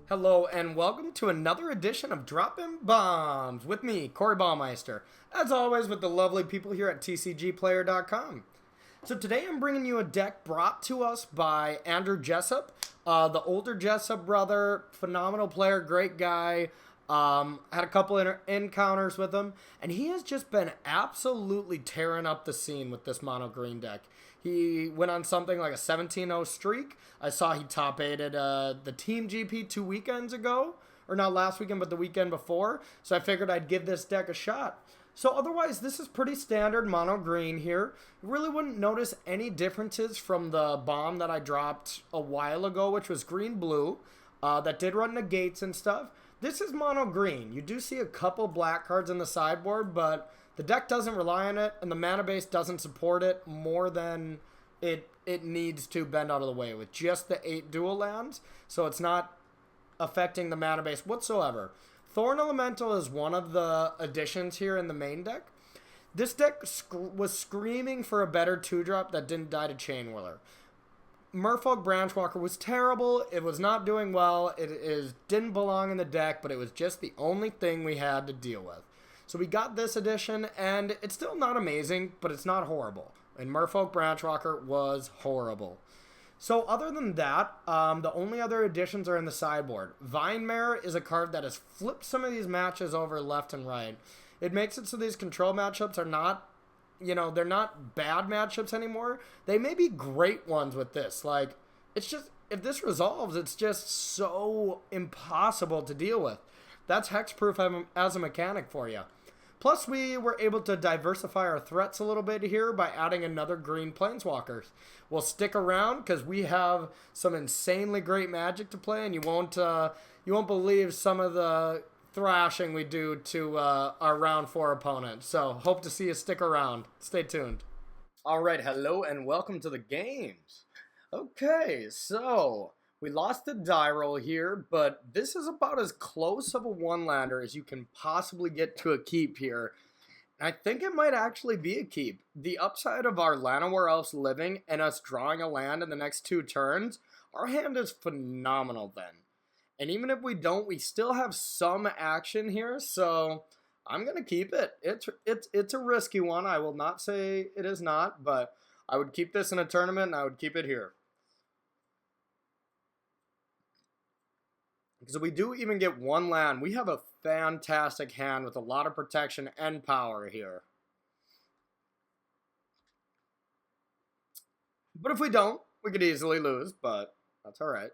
Hello and welcome to another edition of Droppin' Bombs with me, Corey Baumeister, as always with the lovely people here at TCGplayer.com. So today I'm bringing you a deck brought to us by Andrew Jessup, the older Jessup brother, phenomenal player, great guy. Had a couple encounters with him, and he has just been absolutely tearing up the scene with this mono green deck. He went on something like a 17-0 streak. I saw he top 8'd the Team GP 2 weekends ago, or not last weekend, but the weekend before. So I figured I'd give this deck a shot. So otherwise, this is pretty standard mono green here. You really wouldn't notice any differences from the bomb that I dropped a while ago, which was green-blue, that did run negates and stuff. This is mono green. You do see a couple black cards in the sideboard, but the deck doesn't rely on it, and the mana base doesn't support it more than it needs to bend out of the way with just the 8 dual lands, so it's not affecting the mana base whatsoever. Thorn Elemental is one of the additions here in the main deck. This deck was screaming for a better 2-drop that didn't die to Chain Whirler. Merfolk Branchwalker was terrible. It was not doing well. It didn't belong in the deck, but it was just the only thing we had to deal with. So we got this edition, and it's still not amazing, but it's not horrible. And Merfolk Branchwalker was horrible. So other than that, the only other additions are in the sideboard. Vinemare is a card that has flipped some of these matches over left and right. It makes it so these control matchups are not, they're not bad matchups anymore. They may be great ones with this. Like, it's just, if this resolves, it's just so impossible to deal with. That's hexproof as a mechanic for you. Plus, we were able to diversify our threats a little bit here by adding another green planeswalker. We'll stick around because we have some insanely great magic to play, and you won't believe some of the thrashing we do to our round 4 opponent. So, hope to see you stick around. Stay tuned. All right, hello and welcome to the games. Okay, so we lost the die roll here, but this is about as close of a one-lander as you can possibly get to a keep here. I think it might actually be a keep. The upside of our Llanowar Elves living and us drawing a land in the next 2 turns, our hand is phenomenal then. And even if we don't, we still have some action here, so I'm going to keep it. It's a risky one. I will not say it is not, but I would keep this in a tournament, and I would keep it here. Because if we do even get one land, we have a fantastic hand with a lot of protection and power here. But if we don't, we could easily lose, but that's alright.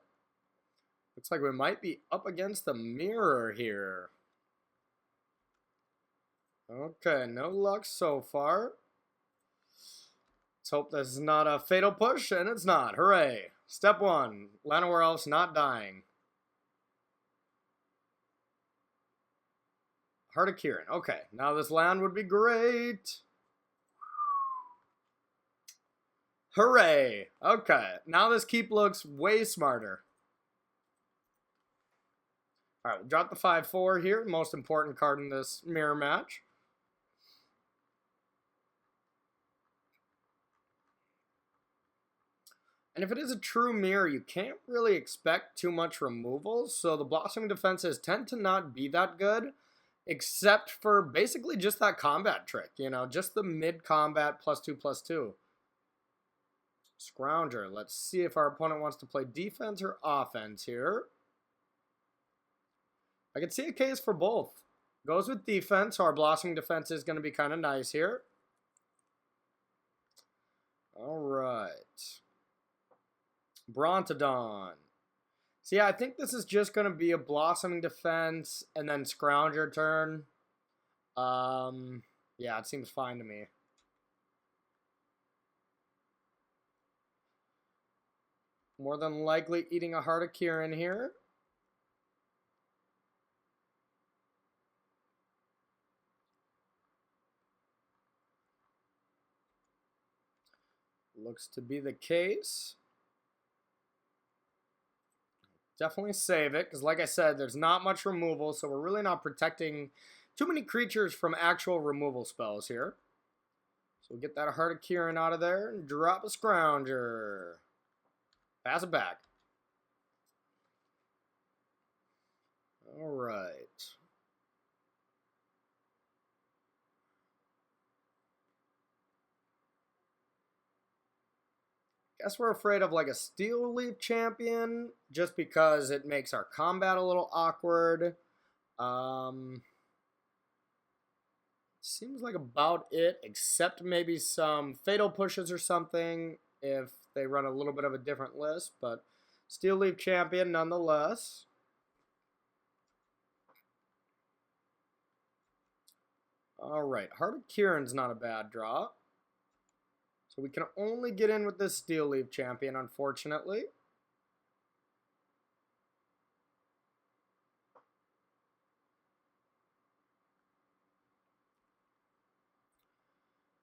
Looks like we might be up against the mirror here. Okay, no luck so far. Let's hope this is not a fatal push, and it's not. Hooray. Step 1, Llanowar Elves not dying. Heart of Kiran. Okay, now this land would be great. Hooray. Okay, now this keep looks way smarter. Alright, we'll drop the 5-4 here. Most important card in this mirror match. And if it is a true mirror, you can't really expect too much removal. So the Blossoming Defenses tend to not be that good. Except for basically just that combat trick, just the mid-combat +2/+2. Scrounger. Let's see if our opponent wants to play defense or offense here. I can see a case for both. Goes with defense, so our Blossoming Defense is going to be kind of nice here. Alright. Brontodon. So yeah, I think this is just going to be a Blossoming Defense and then Scrounger turn. Yeah, it seems fine to me. More than likely eating a Heart of Kiran here. Looks to be the case. Definitely save it, because like I said, there's not much removal, so we're really not protecting too many creatures from actual removal spells here. So we'll get that Heart of Kiran out of there and drop a Scrounger. Pass it back. All right. Guess we're afraid of like a Steel Leaf Champion just because it makes our combat a little awkward. Seems like about it, except maybe some Fatal Pushes or something if they run a little bit of a different list, but Steel Leaf Champion nonetheless. Alright, Heart of Kiran's not a bad draw. So we can only get in with this Steel Leaf Champion, unfortunately.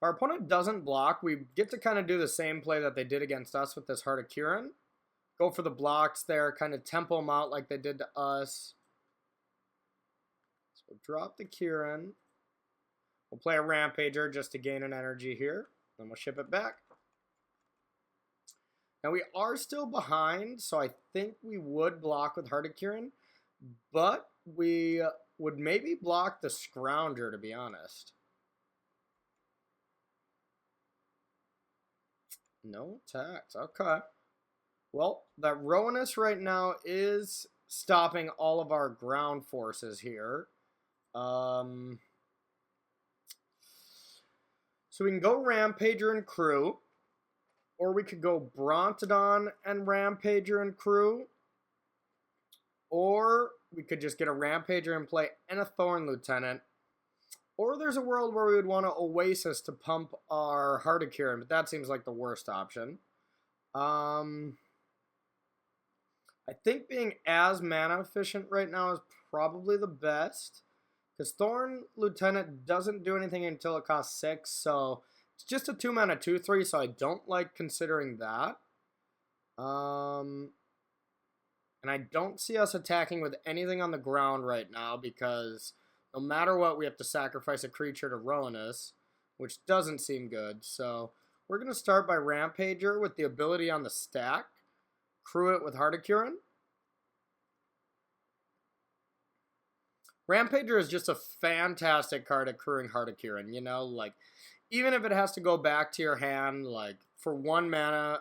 Our opponent doesn't block. We get to kind of do the same play that they did against us with this Heart of Kiran. Go for the blocks there, kind of tempo them out like they did to us. So we'll drop the Kiran. We'll play a Rampager just to gain an energy here. Then we'll ship it back. Now we are still behind, so I think we would block with Heart of Kiran. But we would maybe block the Scrounger, to be honest. No attacks. Okay. Well, that Rowanus right now is stopping all of our ground forces here. So we can go Rampager and Crew. Or we could go Brontodon and Rampager and Crew. Or we could just get a Rampager in play and a Thorn Lieutenant. Or there's a world where we would want to Oasis to pump our Heart of Kiran, but that seems like the worst option. I think being as mana efficient right now is probably the best. Because Thorn Lieutenant doesn't do anything until it costs 6, so it's just a 2-mana 2/3, so I don't like considering that. And I don't see us attacking with anything on the ground right now because no matter what, we have to sacrifice a creature to Rowanus, which doesn't seem good. So we're going to start by Rampager with the ability on the stack. Crew it with Heart of Kiran. Rampager is just a fantastic card at crewing Heart of Kiran, you know? Like, even if it has to go back to your hand, like, for 1 mana,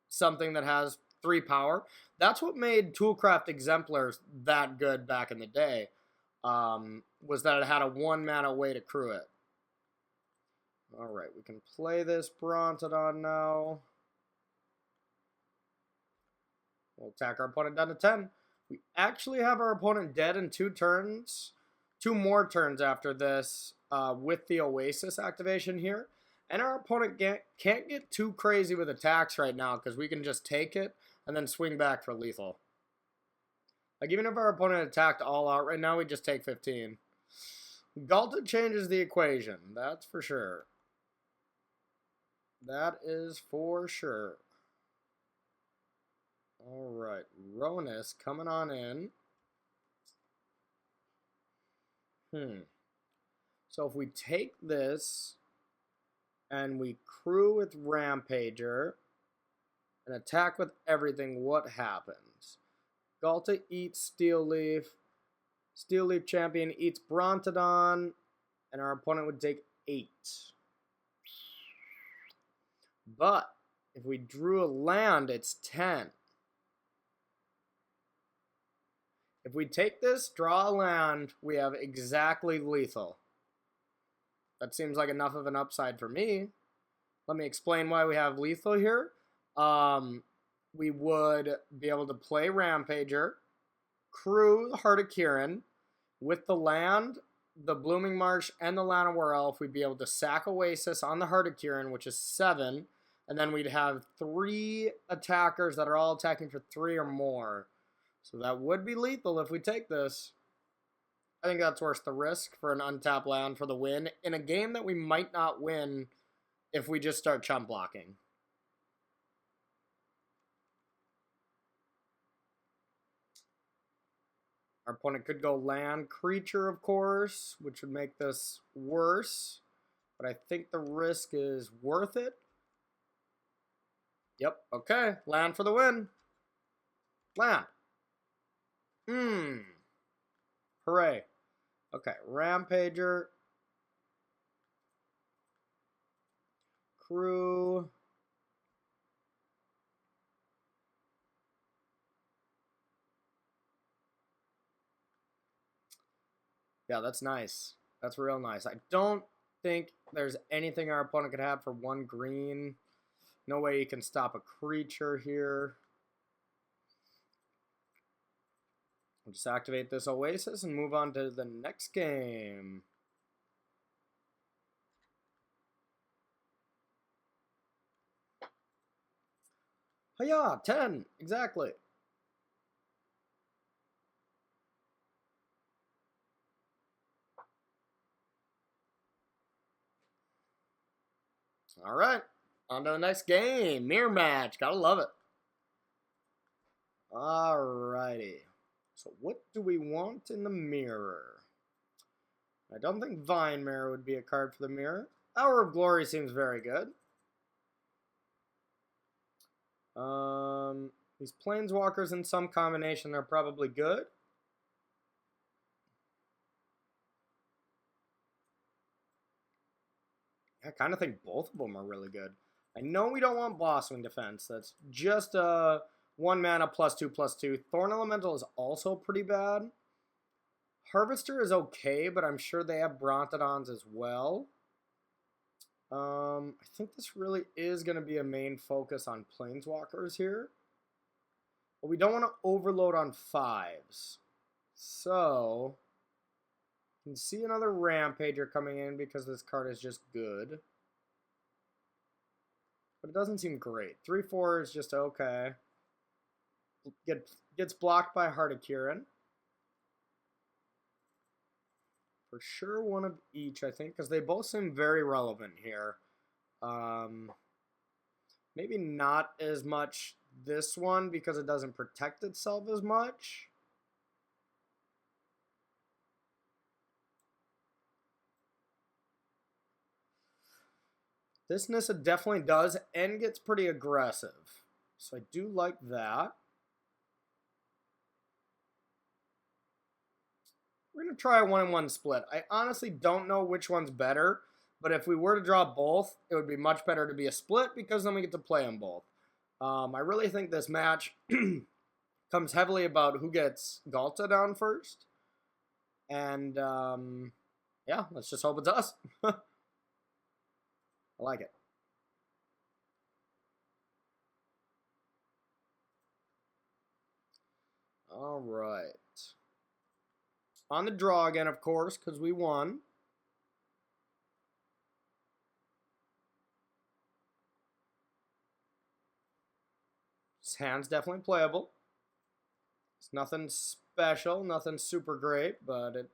something that has 3 power, that's what made Toolcraft Exemplars that good back in the day, was that it had a 1 mana way to crew it. Alright, we can play this Brontodon now. We'll attack our opponent down to 10. We actually have our opponent dead in 2 turns. 2 more turns after this with the Oasis activation here. And our opponent can't get too crazy with attacks right now because we can just take it and then swing back for lethal. Like, even if our opponent attacked all out right now, we just take 15. Ghalta changes the equation, that's for sure. That is for sure. Alright, Rowanus coming on in. So if we take this and we crew with Rampager and attack with everything, what happens? Ghalta eats Steel Leaf. Steel Leaf Champion eats Brontodon, and our opponent would take 8. But if we drew a land, it's 10. If we take this, draw a land, we have exactly lethal. That seems like enough of an upside for me. Let me explain why we have lethal here. We would be able to play Rampager, crew Heart of Kiran. With the land, the Blooming Marsh, and the Llanowar Elf, we'd be able to sack Oasis on the Heart of Kiran, which is 7. And then we'd have 3 attackers that are all attacking for 3 or more. So that would be lethal if we take this. I think that's worth the risk for an untapped land for the win in a game that we might not win if we just start chump blocking. Our opponent could go land creature, of course, which would make this worse. But I think the risk is worth it. Yep, okay. Land for the win. Land. Hooray. Okay, Rampager. Crew. Yeah, that's nice. That's real nice. I don't think there's anything our opponent could have for 1 green. No way he can stop a creature here. We'll just activate this Oasis and move on to the next game. Hiya, 10, exactly. All right, on to the next game. Mirror match, gotta love it. All righty. So what do we want in the mirror? I don't think Vine Mirror would be a card for the mirror. Hour of Glory seems very good. These Planeswalkers in some combination are probably good. I kind of think both of them are really good. I know we don't want Blossoming Defense. That's just a 1 mana +2/+2. Thorn Elemental is also pretty bad. Harvester is okay, but I'm sure they have Brontodons as well. I think this really is going to be a main focus on Planeswalkers here. But we don't want to overload on 5s. So, you can see another Rampager coming in because this card is just good. But it doesn't seem great. 3/4 is just okay. Gets blocked by Heart of Kiran. For sure one of each, I think, because they both seem very relevant here. Maybe not as much this one because it doesn't protect itself as much. This Nissa definitely does and gets pretty aggressive. So I do like that. We're going to try a 1-1 split. I honestly don't know which one's better, but if we were to draw both, it would be much better to be a split because then we get to play them both. I really think this match comes heavily about who gets Ghalta down first. And, yeah, let's just hope it's us. I like it. All right. On the draw again, of course, because we won. This hand's definitely playable. It's nothing special, nothing super great, but it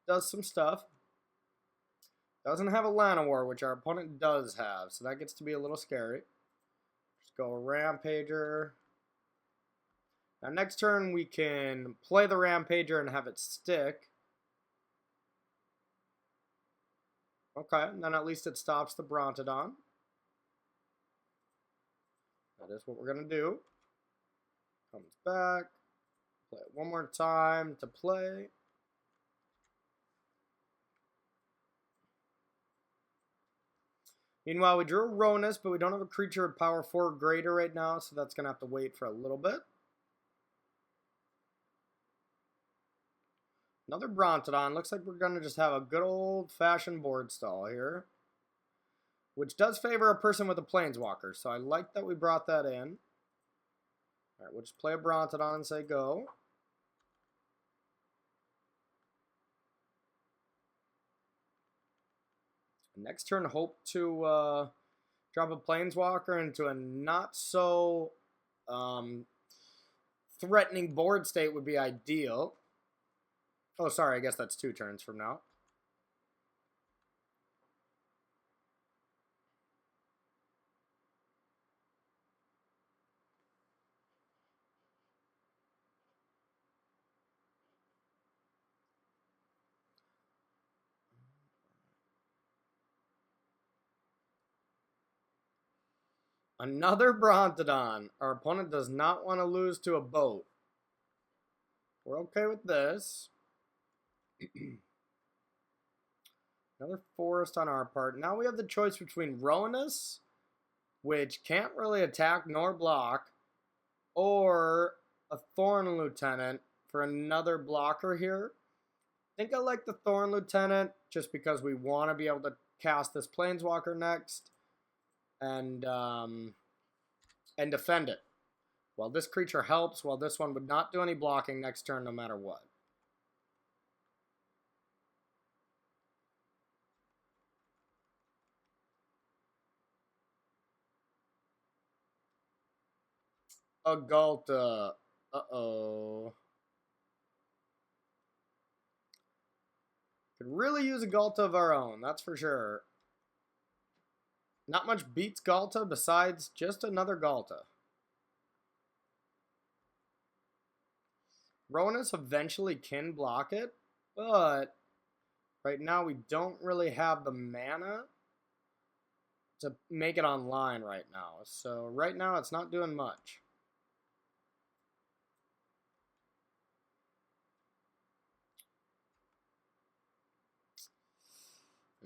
does some stuff. Doesn't have a Llanowar, which our opponent does have, so that gets to be a little scary. Just go Rampager. Now next turn we can play the Rampager and have it stick. Okay, and then at least it stops the Brontodon. That is what we're going to do. Comes back. Play it one more time to play. Meanwhile, we drew a Ronus, but we don't have a creature of power 4 or greater right now, so that's going to have to wait for a little bit. Another Brontodon. Looks like we're going to just have a good old-fashioned board stall here. Which does favor a person with a Planeswalker, so I like that we brought that in. Alright, we'll just play a Brontodon and say go. Next turn, hope to drop a Planeswalker into a not-so threatening board state would be ideal. Oh, sorry, I guess that's 2 turns from now. Another Brontodon. Our opponent does not want to lose to a boat. We're okay with this. Another forest on our part. Now we have the choice between Rowanus, which can't really attack nor block, or a Thorn Lieutenant for another blocker here. I think I like the Thorn Lieutenant just because we want to be able to cast this Planeswalker next and defend it. While this creature helps, while this one would not do any blocking next turn no matter what. A Ghalta. Uh-oh. Could really use a Ghalta of our own, that's for sure. Not much beats Ghalta besides just another Ghalta. Rowanus eventually can block it, but right now we don't really have the mana to make it online right now. So right now it's not doing much.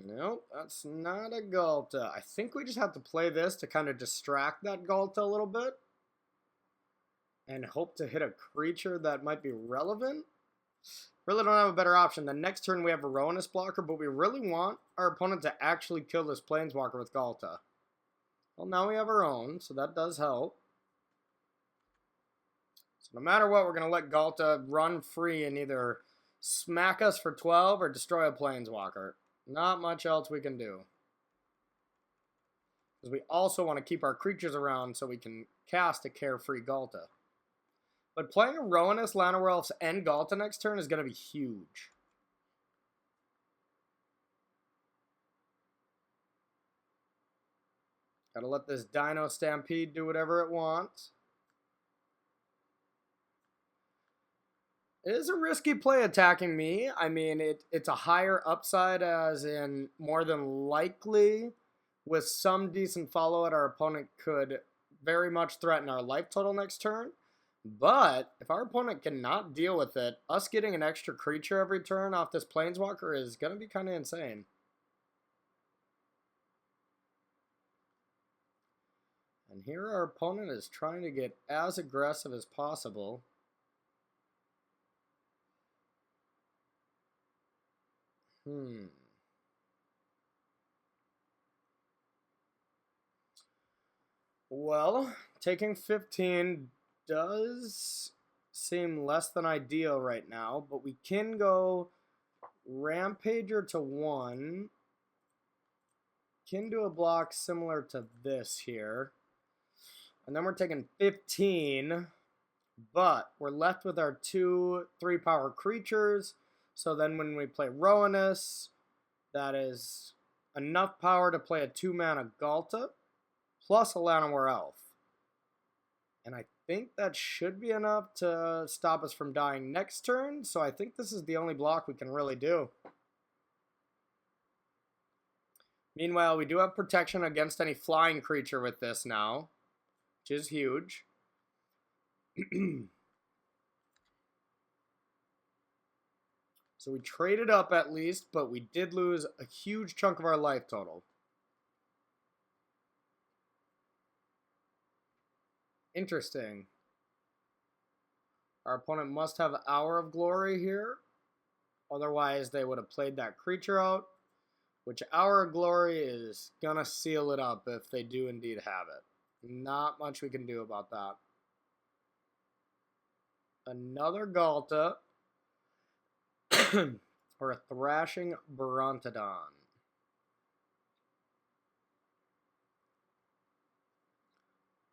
Nope, that's not a Ghalta. I think we just have to play this to kind of distract that Ghalta a little bit. And hope to hit a creature that might be relevant. Really don't have a better option. The next turn we have a Rowanus blocker, but we really want our opponent to actually kill this Planeswalker with Ghalta. Well, now we have our own, so that does help. So no matter what, we're going to let Ghalta run free and either smack us for 12 or destroy a Planeswalker. Not much else we can do. Because we also want to keep our creatures around so we can cast a carefree Ghalta. But playing a Rowanus, Llanowar Elves, and Ghalta next turn is going to be huge. Gotta let this Dino Stampede do whatever it wants. It is a risky play attacking me. I mean, it's a higher upside as in more than likely with some decent follow-up our opponent could very much threaten our life total next turn. But if our opponent cannot deal with it, us getting an extra creature every turn off this Planeswalker is going to be kind of insane. And here our opponent is trying to get as aggressive as possible. Well, taking 15 does seem less than ideal right now, but we can go Rampager to 1. Can do a block similar to this here. And then we're taking 15, but we're left with our 2 3-power creatures. So then when we play Rowanus, that is enough power to play a 2-mana Ghalta plus a Llanowar Elf. And I think that should be enough to stop us from dying next turn. So I think this is the only block we can really do. Meanwhile, we do have protection against any flying creature with this now, which is huge. So we traded up at least, but we did lose a huge chunk of our life total. Interesting. Our opponent must have Hour of Glory here. Otherwise, they would have played that creature out. Which Hour of Glory is going to seal it up if they do indeed have it. Not much we can do about that. Another Ghalta. Or a Thrashing Brontodon.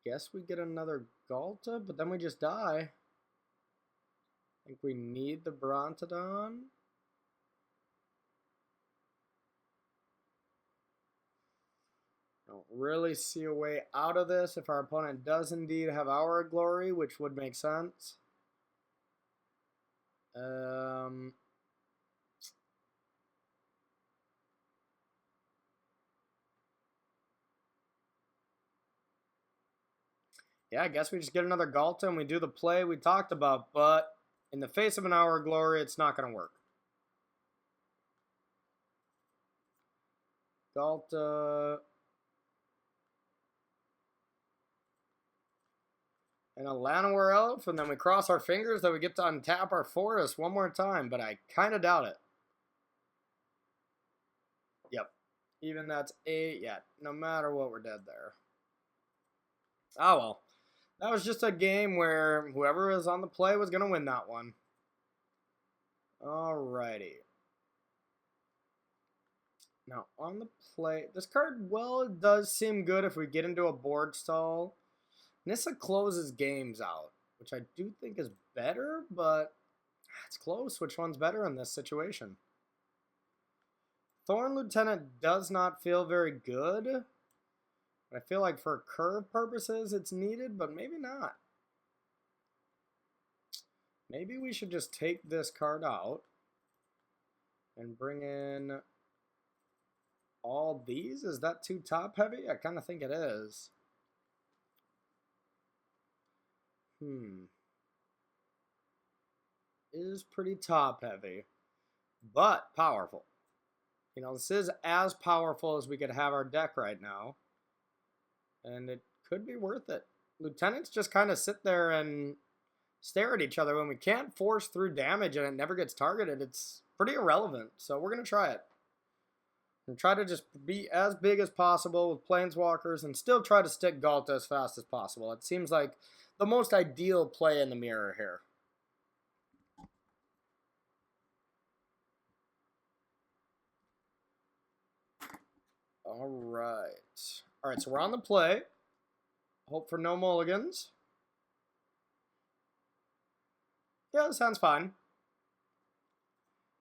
Guess we get another Ghalta, but then we just die. I think we need the Brontodon. Don't really see a way out of this if our opponent does indeed have Hour of Glory, which would make sense. Yeah, I guess we just get another Ghalta and we do the play we talked about, but in the face of an Hour of Glory, it's not going to work. Ghalta. And a Llanowar Elf, and then we cross our fingers that we get to untap our forest one more time, but I kind of doubt it. Yep. Even that's 8, yeah, no matter what, we're dead there. Oh well. That was just a game where whoever was on the play was going to win that one. Alrighty. Now, on the play, this card, well, it does seem good if we get into a board stall. Nissa closes games out, which I do think is better, but it's close. Which one's better in this situation? Thorn Lieutenant does not feel very good. I feel like for curve purposes it's needed, but maybe not. Maybe we should just take this card out and bring in all these. Is that too top heavy? I kind of think it is. Is pretty top heavy, but powerful. You know, this is as powerful as we could have our deck right now, and it could be worth it. Lieutenants just kind of sit there and stare at each other when we can't force through damage and it never gets targeted. It's pretty irrelevant, so we're going to try it. And try to just be as big as possible with Planeswalkers and still try to stick Ghalta as fast as possible. It seems like the most ideal play in the mirror here. Alright. Alright, so we're on the play. Hope for no mulligans. Yeah, that sounds fine.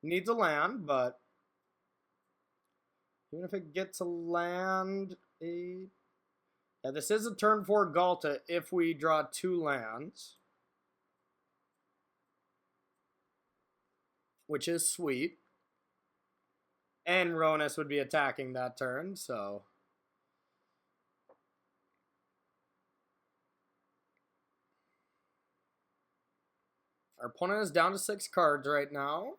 Needs a land, but even if it gets a land, yeah, this is a turn 4 Ghalta if we draw 2 lands, which is sweet. And Ronis would be attacking that turn, so our opponent is down to 6 cards right now.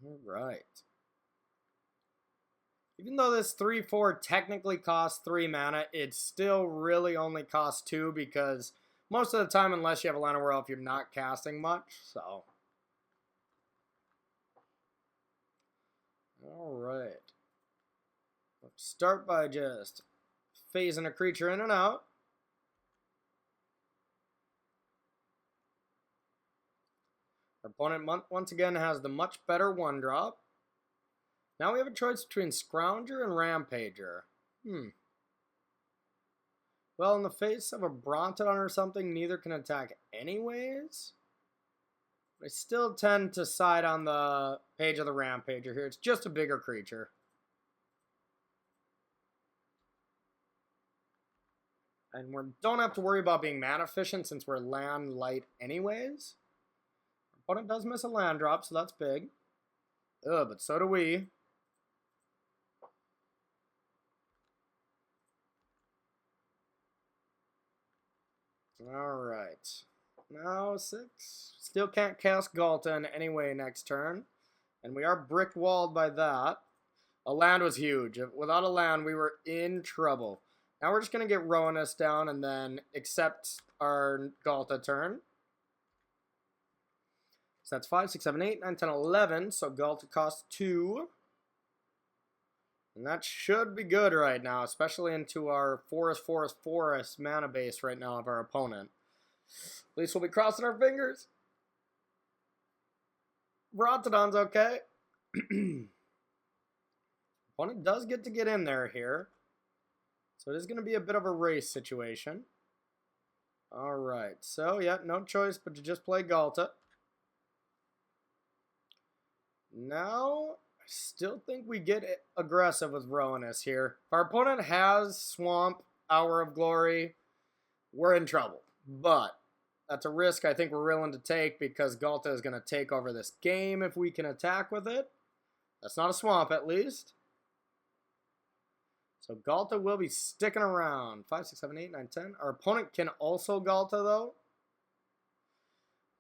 All right. Even though this 3/4 technically costs 3 mana, it still really only costs 2 because most of the time, unless you have a Llanowar Elf, you're not casting much, so. Alright. Let's start by just phasing a creature in and out. Our opponent once again has the much better 1-drop. Now we have a choice between Scrounger and Rampager. Well, in the face of a Brontodon or something, neither can attack anyways. I still tend to side on the page of the Rampager here. It's just a bigger creature. And we don't have to worry about being mana efficient since we're land light anyways. Our opponent does miss a land drop, so that's big. Ugh, but so do we. Alright. Now 6. Still can't cast Ghalta in any way next turn. And we are brick walled by that. A land was huge. Without a land, we were in trouble. Now we're just going to get Ronis down and then accept our Ghalta turn. So that's 5, 6, 7, 8, 9, 10, 11. So Ghalta costs 2. And that should be good right now, especially into our forest mana base right now of our opponent. At least we'll be crossing our fingers. Brontodon's okay. Opponent does get to get in there here. So it is going to be a bit of a race situation. Alright, so yeah, no choice but to just play Ghalta. Now, I still think we get aggressive with Ronis here. If our opponent has Swamp, Hour of Glory, we're in trouble. But that's a risk I think we're willing to take because Ghalta is going to take over this game if we can attack with it. That's not a Swamp, at least. So Ghalta will be sticking around. 5, 6, 7, 8, 9, 10. Our opponent can also Ghalta, though.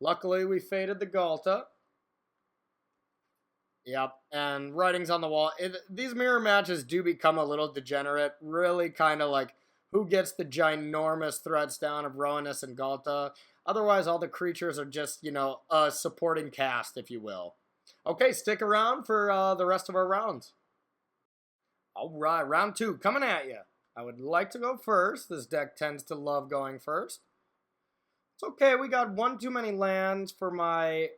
Luckily, we faded the Ghalta. Yep, and writing's on the wall. These mirror matches do become a little degenerate. Really kind of like who gets the ginormous threats down of Rowanus and Ghalta. Otherwise, all the creatures are just, you know, a supporting cast, if you will. Okay, stick around for the rest of our rounds. All right, round 2 coming at you. I would like to go first. This deck tends to love going first. It's okay. We got one too many lands for my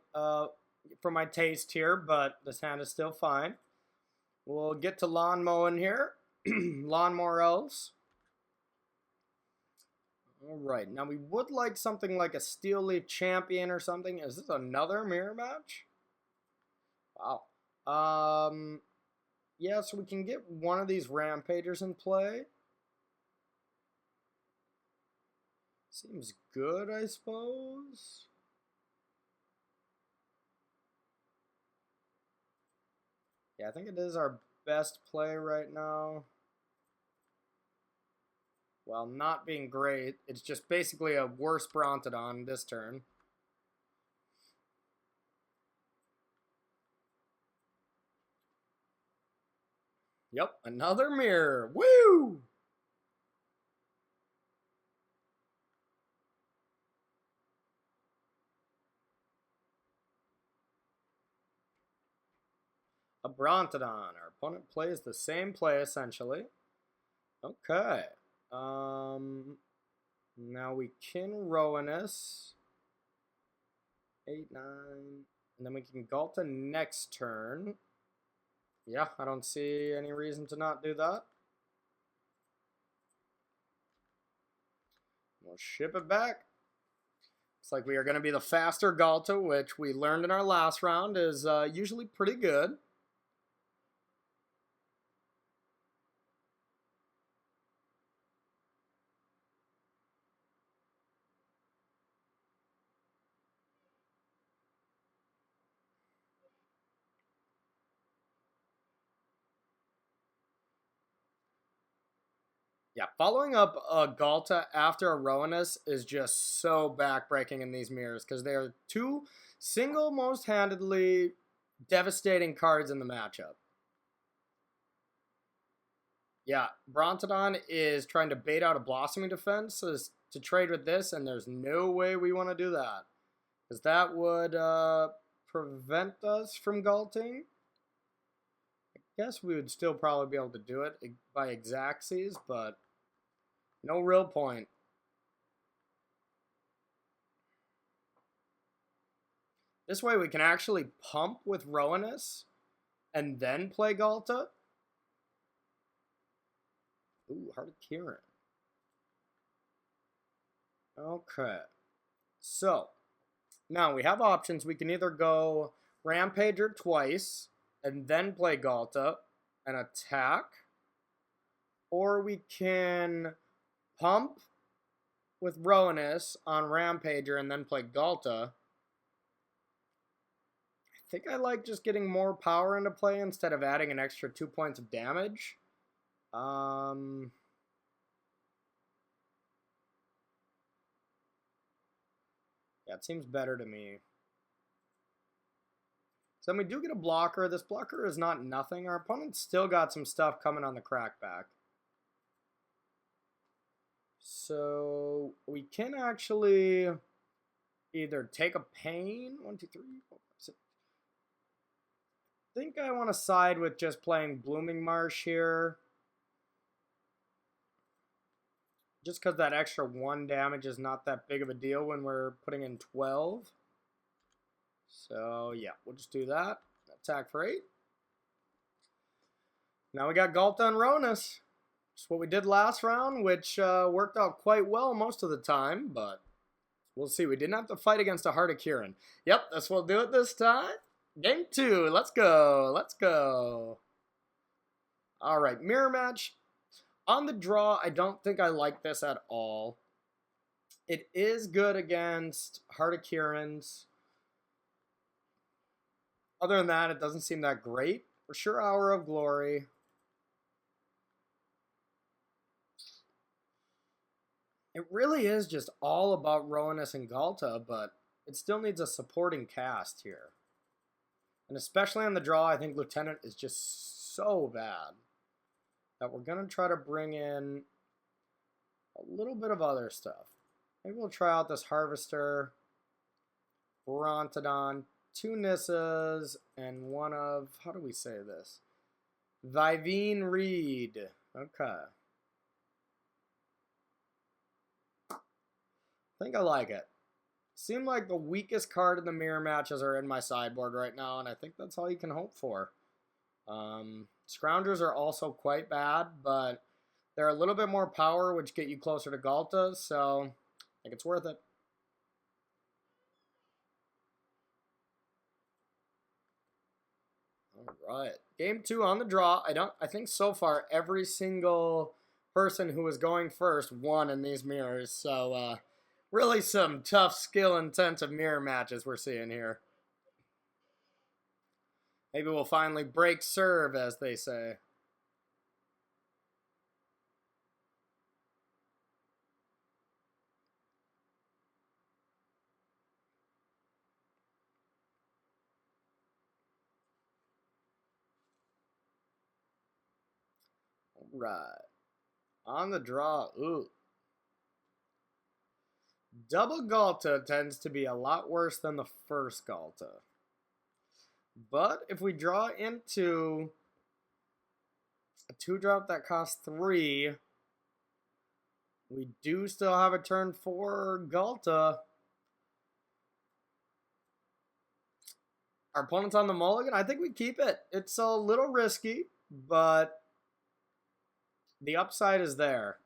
taste here, but this hand is still fine. We'll get to lawn mowing here. Llanowar Elves. All right, now we would like something like a Steel Leaf Champion or something. Is this another mirror match? Wow. Yeah, so we can get one of these Rampagers in play. Seems good, I suppose. Yeah, I think it is our best play right now. While not being great, it's just basically a worse Brontodon this turn. Yep, another mirror. Woo! A Brontodon. Our opponent plays the same play, essentially. Okay. Now we can Rowanus. 8, 9. And then we can Ghalta next turn. Yeah, I don't see any reason to not do that. We'll ship it back. Looks like we are going to be the faster Ghalta, which we learned in our last round is usually pretty good. Yeah, following up Ghalta after a Rowanus is just so backbreaking in these mirrors because they are two single most handedly devastating cards in the matchup. Yeah, Brontodon is trying to bait out a Blossoming Defense to trade with this, and there's no way we want to do that. Because that would prevent us from Ghalting. I guess we would still probably be able to do it by Exaxes, but no real point. This way we can actually pump with Rowanus and then play Ghalta. Ooh, Heart of Kiran. Okay. So, now we have options. We can either go Rampager twice and then play Ghalta and attack. Or we can pump with Rowanus on Rampager and then play Ghalta. I think I like just getting more power into play instead of adding an extra 2 points of damage. Yeah, it seems better to me. So then we do get a blocker. This blocker is not nothing. Our opponent's still got some stuff coming on the crackback. So we can actually either take a pain. 1, 2, 3, 4, 5, 6. I think I want to side with just playing Blooming Marsh here. Just because that extra 1 damage is not that big of a deal when we're putting in 12. So, yeah, we'll just do that. Attack for 8. Now we got Ghalta and Rowanus. It's what we did last round, which worked out quite well most of the time, but we'll see. We didn't have to fight against a Heart of Kiran. Yep, that's what we'll do it this time. Game 2. Let's go. Let's go. All right, mirror match. On the draw, I don't think I like this at all. It is good against Heart of Kirans. Other than that, it doesn't seem that great. For sure, Hour of Glory. It really is just all about Rowanus and Ghalta, but it still needs a supporting cast here. And especially on the draw, I think Lieutenant is just so bad that we're going to try to bring in a little bit of other stuff. Maybe we'll try out this Harvester, Brontodon, 2 Nissas, and one of, how do we say this? Vivine Reed. Okay. I think I like it. Seemed like the weakest card in the mirror matches are in my sideboard right now, and I think that's all you can hope for. Scroungers are also quite bad, but they're a little bit more power, which get you closer to Ghalta, so I think it's worth it. Alright. Game 2 on the draw. I think so far every single person who was going first won in these mirrors, so really some tough, skill-intensive mirror matches we're seeing here. Maybe we'll finally break serve, as they say. Right. On the draw. Ooh. Double Ghalta tends to be a lot worse than the first Ghalta. But if we draw into a 2-drop that costs 3, we do still have a turn 4 Ghalta. Our opponent's on the mulligan. I think we keep it. It's a little risky, but the upside is there.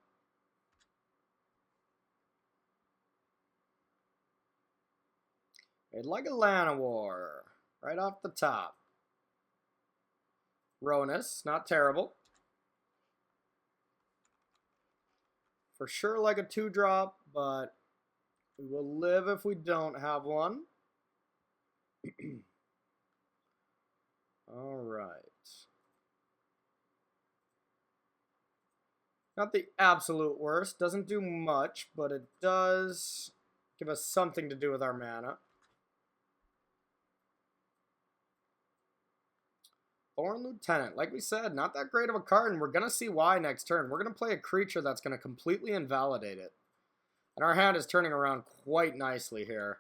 I'd like a Llanowar right off the top. Rowanus, not terrible. For sure like a 2-drop, but we will live if we don't have one. Alright. Not the absolute worst. Doesn't do much, but it does give us something to do with our mana. Thorn Lieutenant. Like we said, not that great of a card, and we're going to see why next turn. We're going to play a creature that's going to completely invalidate it. And our hand is turning around quite nicely here.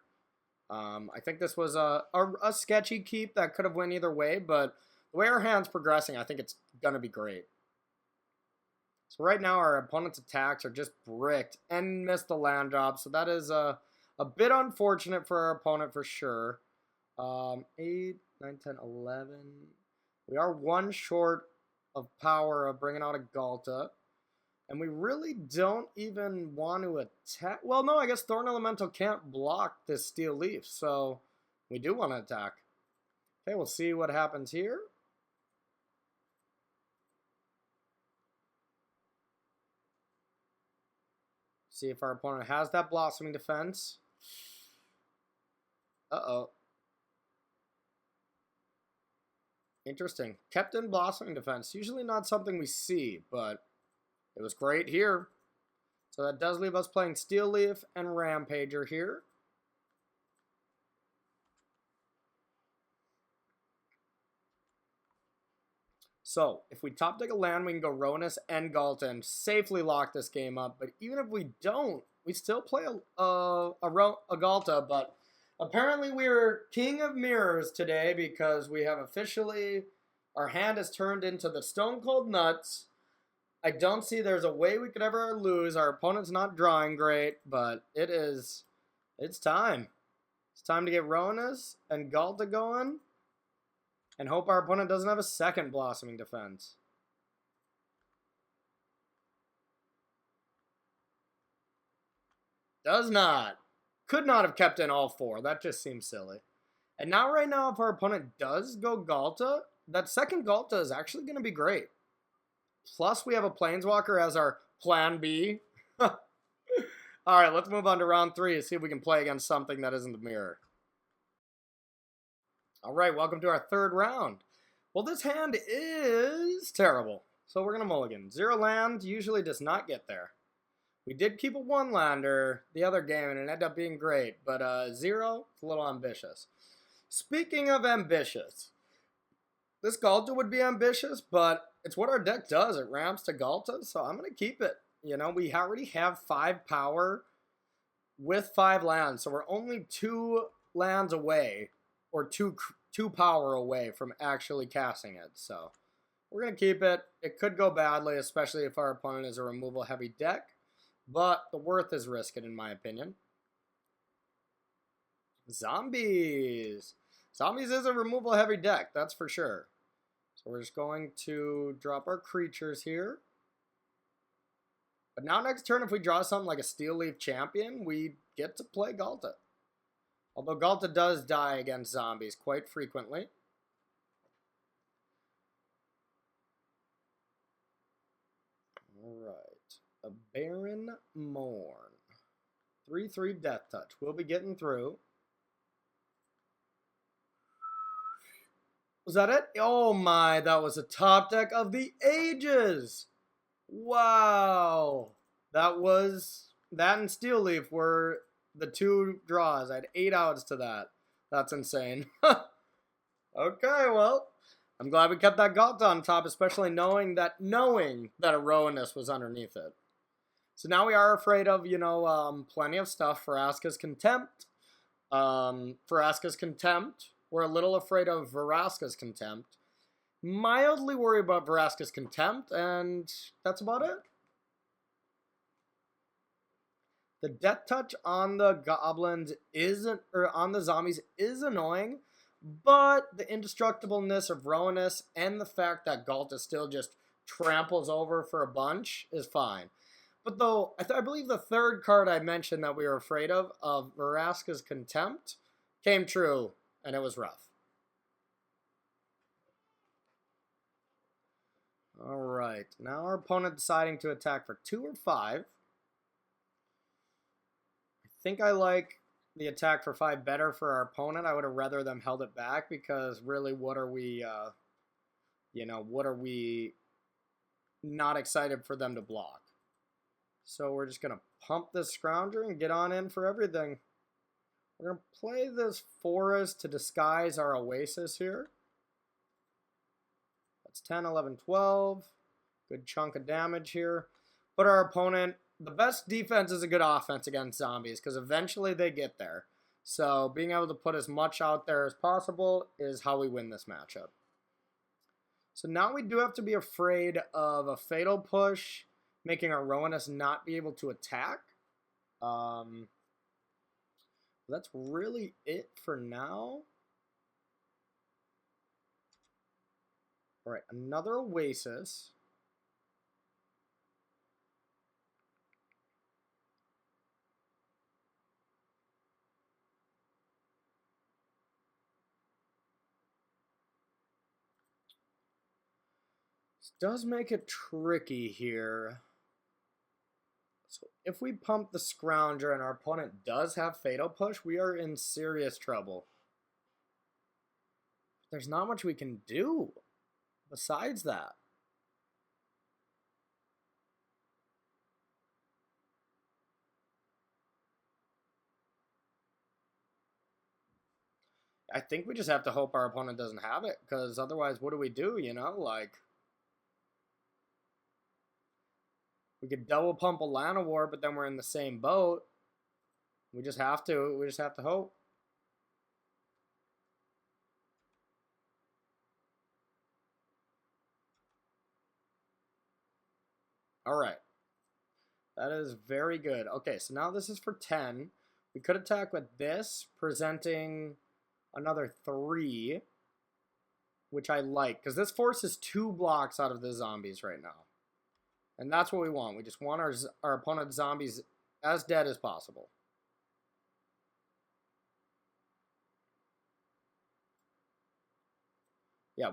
I think this was a sketchy keep that could have went either way, but the way our hand's progressing, I think it's going to be great. So right now our opponent's attacks are just bricked and missed the land drop, so that is a bit unfortunate for our opponent for sure. 8, 9, 10, 11... We are 1 short of power of bringing out a Ghalta. And we really don't even want to attack. Well, no, I guess Thorn Elemental can't block this Steel Leaf. So we do want to attack. Okay, we'll see what happens here. See if our opponent has that Blossoming Defense. Uh-oh. Interesting. Kept in Blossoming Defense. Usually not something we see, but it was great here. So that does leave us playing Steel Leaf and Rampager here. So, if we top deck a land, we can go Rowanus and Ghalta and safely lock this game up. But even if we don't, we still play a Ghalta, but apparently we're King of Mirrors today because we have officially, our hand has turned into the Stone Cold Nuts. I don't see there's a way we could ever lose. Our opponent's not drawing great, but it's time. It's time to get Rowanus and Ghalta going and hope our opponent doesn't have a second Blossoming Defense. Does not. Could not have kept in all 4. That just seems silly. And now, right now, if our opponent does go Ghalta, that second Ghalta is actually going to be great. Plus, we have a Planeswalker as our plan B. Alright, let's move on to round 3 and see if we can play against something that isn't the mirror. Alright, welcome to our 3rd round. Well, this hand is terrible. So we're going to mulligan. 0 land usually does not get there. We did keep a one-lander the other game, and it ended up being great. But 0, it's a little ambitious. Speaking of ambitious, this Ghalta would be ambitious, but it's what our deck does. It ramps to Ghalta, so I'm going to keep it. You know, we already have 5 power with 5 lands, so we're only 2 lands away, or 2 power away from actually casting it. So we're going to keep it. It could go badly, especially if our opponent is a removal-heavy deck, but the worth is risk it, in my opinion. Zombies. Zombies is a removal-heavy deck, that's for sure. So we're just going to drop our creatures here. But now next turn, if we draw something like a Steel Leaf Champion, we get to play Ghalta. Although Ghalta does die against zombies quite frequently. Alright. A Barren Morn. 3/3 Death Touch. We'll be getting through. Was that it? Oh my, that was a top deck of the ages! Wow! That and Steel Leaf were the 2 draws. I had 8 outs to that. That's insane. Okay, well, I'm glad we kept that Ghalta on top, especially knowing that a Rowanus was underneath it. So now we are afraid of, you know, plenty of stuff. Vraska's Contempt. Vraska's Contempt. We're a little afraid of Vraska's Contempt. Mildly worried about Vraska's Contempt, and that's about it. The Death Touch on the goblins on the zombies is annoying, but the indestructibleness of Rowanus and the fact that Ghalta still just tramples over for a bunch is fine. But though, I believe the 3rd card I mentioned that we were afraid of Vraska's Contempt, came true, and it was rough. Alright, now our opponent deciding to attack for 2 or 5. I think I like the attack for 5 better for our opponent. I would have rather them held it back, because really, what are we, what are we not excited for them to block? So we're just going to pump this Scrounger and get on in for everything. We're going to play this Forest to disguise our Oasis here. That's 10, 11, 12. Good chunk of damage here. But our opponent, the best defense is a good offense against zombies, because eventually they get there. So being able to put as much out there as possible is how we win this matchup. So now we do have to be afraid of a Fatal Push, making our Rowanus not be able to attack. That's really it for now. Alright, another Oasis. This does make it tricky here. So if we pump the Scrounger and our opponent does have Fatal Push, we are in serious trouble. There's not much we can do besides that. I think we just have to hope our opponent doesn't have it, because otherwise what do we do, you know? Like, we could double pump a Llanowar, but then we're in the same boat. We just have to hope. Alright. That is very good. Okay, so now this is for 10. We could attack with this, presenting another 3, which I like, because this forces 2 blocks out of the zombies right now. And that's what we want. We just want our opponent's zombies as dead as possible. Yeah,